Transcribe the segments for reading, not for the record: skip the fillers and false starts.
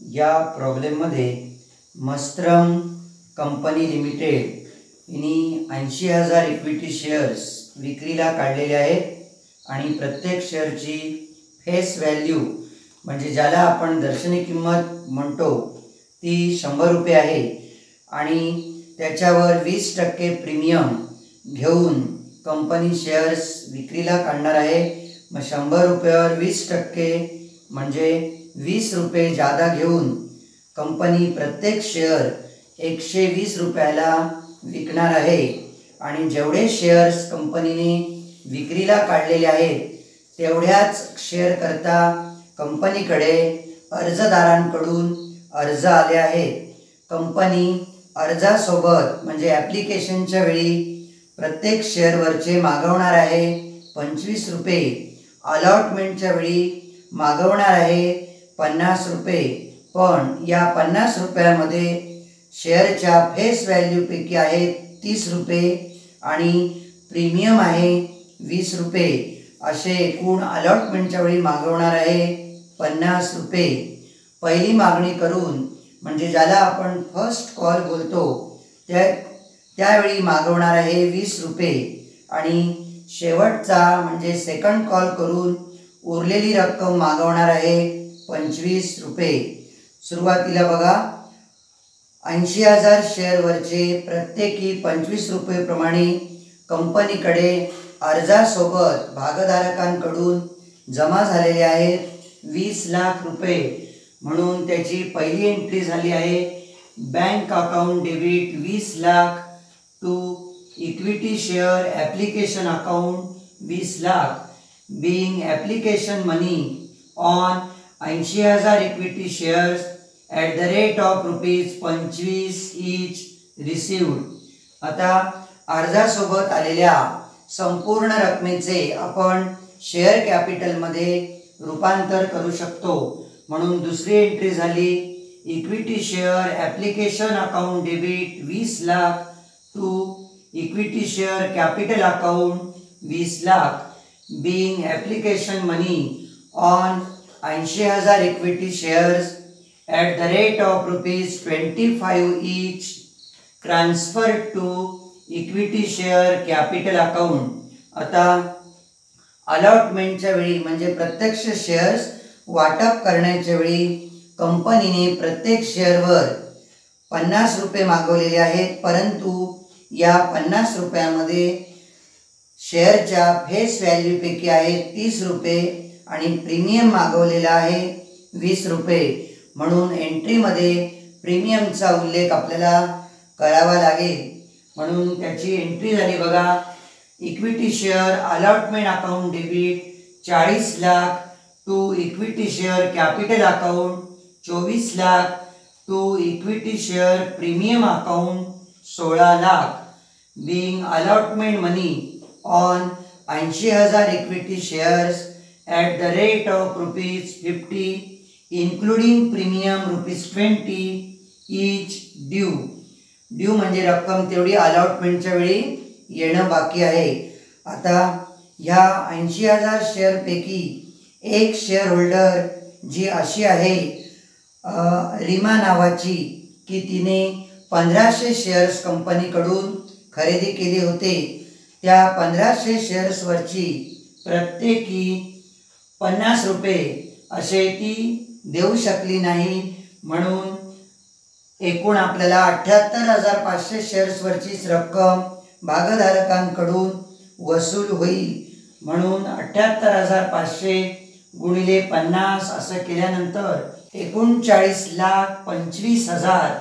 या प्रॉब्लेममध्ये मस्त्रम company limited यांनी 80,000 इक्विटी शेअर्स विक्रीला काढलेले आहेत आणि प्रत्येक शेअरची फेस व्हॅल्यू म्हणजे ज्याला आपण दर्शनी किंमत म्हणतो ती 100 रुपये आहे आणि त्याच्यावर 20% प्रीमियम घेऊन कंपनी शेअर्स विक्रीला काढणार आहे। मग 100 रुपयावर 20% म्हणजे 20 रुपये जादा घेऊन कंपनी प्रत्येक शेअर 120 रुपयाला विकणार आहे आणि जेवढे शेअर्स कंपनीने विक्रीला काढलेले आहेत तेवढ्याच शेअर करता कंपनीकडे अर्जदारांकडून अर्ज आले आहेत। कंपनी अर्जासोबत म्हणजे ॲप्लिकेशनच्या वेळी प्रत्येक शेअरवरचे मागवणार आहे 25 रुपये, अलॉटमेंटच्या वेळी मागवणार आहे 50 रुपये। पण या 50 रुपयामध्ये शेअरच्या फेस व्हॅल्यूपैकी आहेत 30 रुपये आणि प्रीमियम आहे 20 रुपये, असे एकूण अलॉटमेंटच्या वेळी मागवणार आहे 50 रुपये। पहिली मागणी करून म्हणजे ज्याला आपण फर्स्ट कॉल बोलतो त्यावेळी मागवणार आहे 20 रुपये आणि शेवटचा म्हणजे सेकंड कॉल करून उरलेली रक्कम मागवणार आहे 25 रुपये। सुरुवातीला बघा 80,000 शेअरवरचे प्रत्येकी 25 रुपये प्रमाणे कंपनीकडे अर्जासोबत भागधारकांकडून जमा झालेले आहेत 20 लाख रुपये। म्हणून त्याची पहिली एंट्री झाली आहे bank account debit 20 lakh to equity share application account 20 lakh being application money on 80,000 equity shares at the rate of ₹25 each received। आता अर्जासोबत आलेल्या संपूर्ण रकमेचे आपण शेअर कॅपिटलमध्ये रूपांतर करू शकतो। म्हणून दुसरी एंट्री झाली equity share application account debit 20 lakh to equity share capital account 20 lakh being application money on 80,000 equity shares at the rate of ₹25 each transferred to equity share capital account। आता अलॉटमेंटच्या वेळी म्हणजे प्रत्यक्ष शेअर्स वाटप करण्याच्या वेळी कंपनीने प्रत्येक शेअरवर 50 रुपये मागवलेले आहेत, परंतु या 50 रुपयामध्ये शेअरच्या फेस व्हॅल्यूपैकी आहे 30 रुपये आणि प्रीमियम मागवलेला आहे 20 रुपये। म्हणून एंट्रीमध्ये प्रीमियमचा उल्लेख आपल्याला करावा लागेल। म्हणून त्याची एंट्री झाली बघा equity share allotment account debit 40 lakh to equity share capital account 24 lakh to equity share premium account 16 lakh being allotment money on 80,000 equity shares at the rate of ₹50 including premium ₹20 each due। Due म्हणजे रक्कम तेवढी अलॉटमेंटच्या वेळी येणं बाकी आहे। आता ह्या 80,000 शेअरपैकी एक शेअर होल्डर जी अशी आहे रीमा नावाची की तिने 1500 शेअर्स कंपनीकडून खरेदी केले होते। त्या 1500 शेअर्सवरची प्रत्येकी 50 रुपये असे ती देऊ शकली नाही। म्हणून एकूण आपल्याला 78,500 शेअर्सवरचीच रक्कम भागधारकांकडून वसूल होईल। म्हणून 78,500 गुणिले 50 असं केल्यानंतर 39,25,000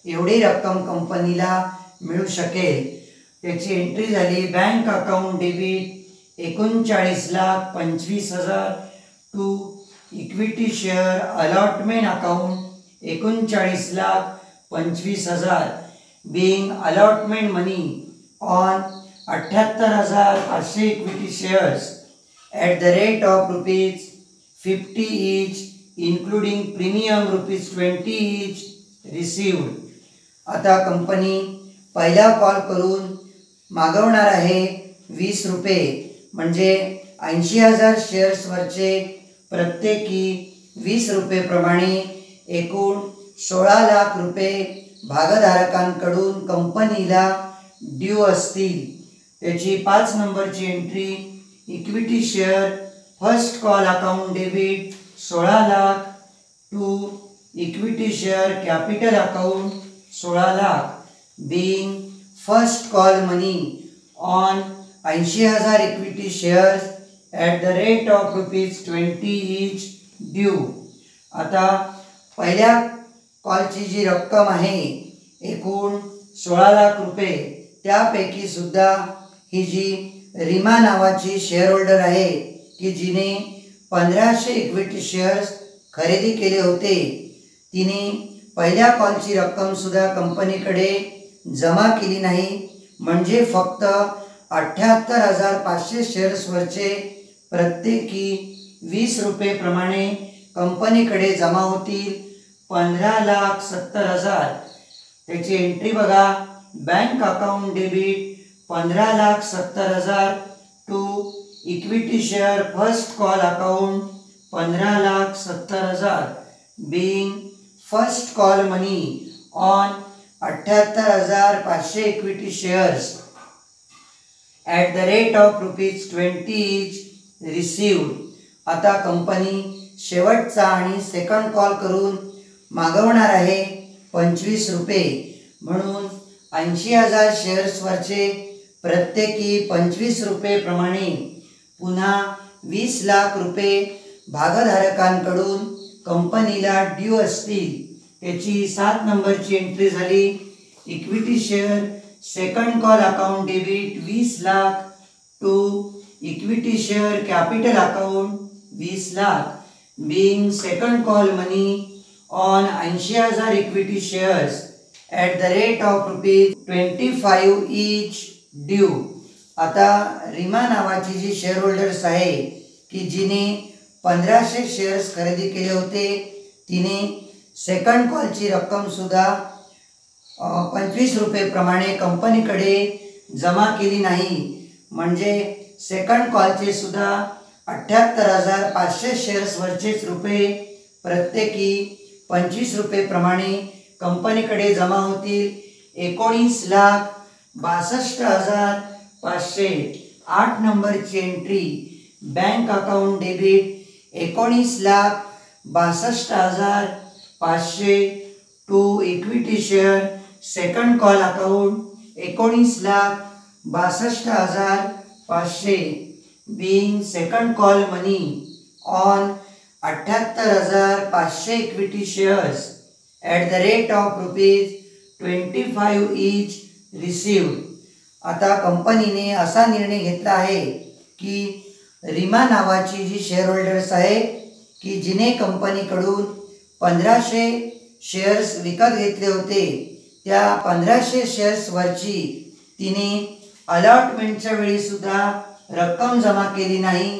एवढी रक्कम कंपनीला मिळू शकेल। त्याची एंट्री झाली bank account debit 39,25,000 to equity share allotment account 39,25,000 being allotment money on 78,500 equity shares at the rate of ₹50 each including premium ₹20 each received। आता कंपनी पहिला कॉल करून मागवणार आहे 20 रुपये म्हणजे 80,000 शेअर्सवरचे प्रत्येकी 20 रुपये प्रमाणे एकूण 16 लाख रुपये भागधारकांकडून कंपनीला ड्यू असतील. त्याची 5 नंबरची entry equity share first call account debit 16 lakh to equity share capital account 16 lakh being first call money on 80,000 equity shares at the rate of ₹20 each due. आता पहिल्या कॉलची जी रक्कम आहे एकूण 16 लाख रुपये, त्यापैकी सुद्धा ही जी रीमा नावाची शेअर होल्डर आहे की जिने 1500 इक्विटी शेअर्स खरेदी केले होते, तिने पहिल्या कॉलची रक्कम सुद्धा कंपनीकडे जमा केली नाही. म्हणजे फक्त 78,500 शेअर्सवरचे प्रत्येकी 20 रुपये प्रमाणे कंपनीकडे जमा होतील. 15,70,000 त्याची एंट्री बघा. Bank account debit 15,70,000 to equity share first call account 15,70,000 being first call money on 78,500 equity shares at the rate of ₹20 each received. आता कंपनी शेवटचा आणि सेकंड कॉल करून मागवणार आहे 25 रुपये. म्हणून 80,000 शेअर्सवरचे प्रत्येकी 25 रुपये प्रमाणे पुन्हा 20 लाख रुपये भागधारकांकडून कंपनीला ड्यू असतील. त्याची 7 नंबरची एंट्री झाली equity share second call account debit 20 lakh to equity share capital account 20 lakh being second call money on 80,000 equity shares at the rate of ₹25 each due. आता रीमा नावाची जी शेअर होल्डर्स आहे की जिने 1500 शेअर्स खरेदी केले होते, तिने सेकंड कॉलची रक्कम सुद्धा 25 रुपये प्रमाणे कंपनीकडे जमा केली नाही. म्हणजे सेकंड कॉलचे सुद्धा 78,500 शेअर्सवरचेच रुपये प्रत्येकी 25 रुपये प्रमाणे कंपनीकडे जमा होतील. 19,62,500 8 नंबरची entry bank account debit 19,62,500 to equity share second call account 19,62,500 being second call money on 78,500 equity shares at the rate of ₹25 each received. आता कंपनीने असा निर्णय घेतला आहे की रीमा नावाची जी शेअर होल्डर्स आहे की जिने कंपनीकडून 1500 शेअर्स विकत घेतले होते, त्या 1500 शेअर्सवरची तिने अलॉटमेंटच्या वेळी सुद्धा रक्कम जमा केली नाही.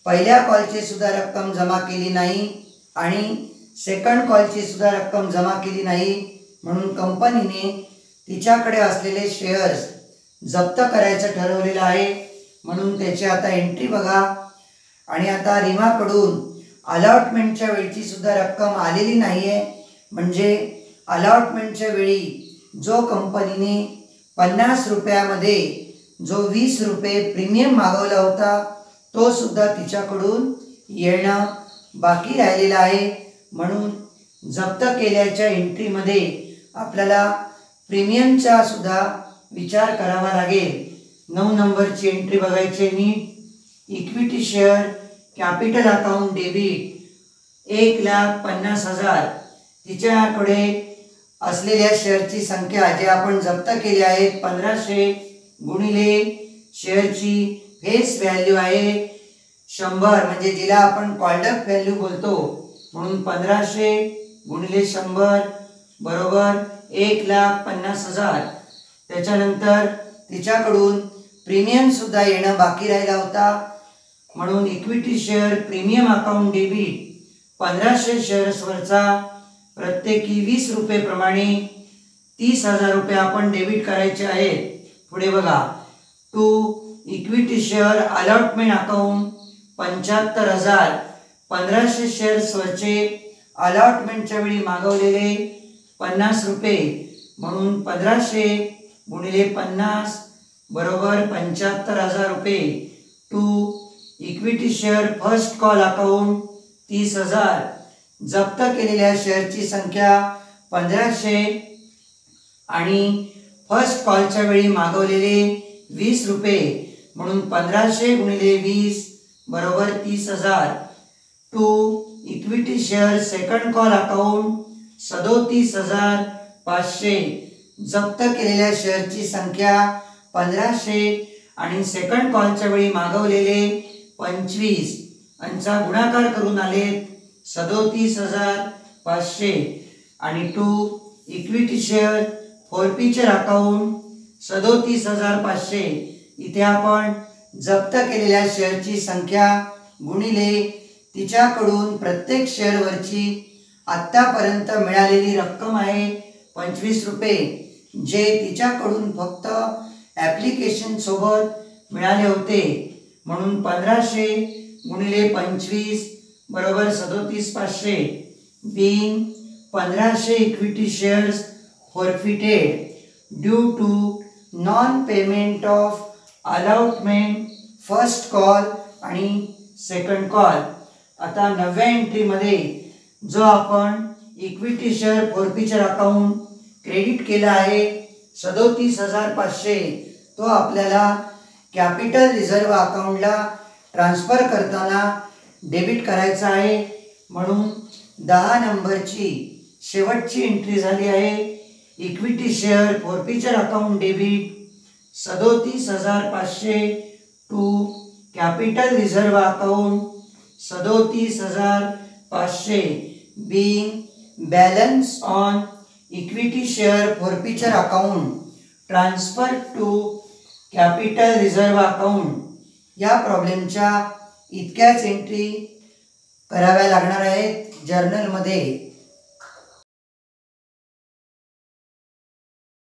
पहिल्या कॉलची सुद्धा रक्कम जमा केली नाही आणि सेकंड कॉलची सुद्धा रक्कम जमा केली नाही. म्हणून कंपनीने तिच्याकडे असलेले शेअर्स जप्त करायचं ठरवलेलं आहे. म्हणून त्याची आता एंट्री बघा. आणि आता रीमाकडून अलॉटमेंटच्या वेळची सुद्धा रक्कम आलेली नाही आहे. म्हणजे अलॉटमेंटच्या वेळी जो कंपनीने 50 रुपयामध्ये जो 20 रुपये प्रीमियम मागवला होता, तो सुद्धा तिच्याकडून येणं बाकी राहिलेला आहे. म्हणून जप्त केल्याच्या एंट्रीमध्ये आपल्याला प्रीमियमचा सुद्धा विचार करावा लागेल. 9 नंबरची एंट्री बघायची नीट. Equity share capital account debit 1,50,000 तिच्याकडे असलेल्या शेअरची संख्या जे आपण जप्त केली आहे 1500 गुणिले शेअरची फेस व्हॅल्यू आहे 100, म्हणजे जिला आपण कॉल्ड अप व्हॅल्यू बोलतो. म्हणून 1500 गुणिले 100 बरोबर 1,50,000. त्याच्यानंतर तिच्याकडून प्रीमियम सुद्धा येणं बाकी राहिला होता. म्हणून equity share premium account debit 1500 शेअर्सवरचा प्रत्येकी 20 रुपये प्रमाणे 30,000 रुपये आपण डेबिट करायचे आहेत. पुढे बघा. To equity share allotment account 75,000 1500 शेअर्सवरचे अलॉटमेंटच्या वेळी मागवलेले 50 रुपये, म्हणून 1500 गुणिले 50 बरोबर 75,000 रुपये. To equity share first call account 30,000. जप्त केलेल्या शेअरची संख्या 1500 आणि फर्स्ट कॉलच्या वेळी मागवलेले 20 रुपये, म्हणून 1500 गुणिले 20 बरोबर 30,000. To equity share second call account 37,500. जप्त केलेल्या शेअरची संख्या 1500 आणि सेकंड कॉलच्या वेळी मागवलेले 25 यांचा गुणाकार करून आले 37,500. आणि to equity share forfeiture account 37,500. इथे आपण जप्त केलेल्या शेअरची संख्या गुणिले तिच्याकडून प्रत्येक शेअरवरची आत्तापर्यंत मिळालेली रक्कम आहे 25 रुपये, जे तिच्याकडून फक्त ॲप्लिकेशन सोबत मिळाले होते, म्हणून 1500 गुणिले 25 बरोबर 37,500. Being 1500 equity shares forfeited due to non payment of allotment first call आणि सेकंड कॉल. आता 9व्या एंट्रीमध्ये जो आपण equity share forfeiture account credit केला आहे 37,500, तो आपल्याला कॅपिटल रिझर्व्ह अकाउंटला ट्रान्सफर करताना डेबिट करायचा आहे. म्हणून 10 नंबरची शेवटची एंट्री झाली आहे equity share forfeiture account debit 37,500 to capital reserve account 37,500. Being balance on equity share forfeiture account transfer to capital reserve account. या प्रॉब्लेमच्या इतक्याच एंट्री कराव्या लागणार आहेत जर्नलमध्ये.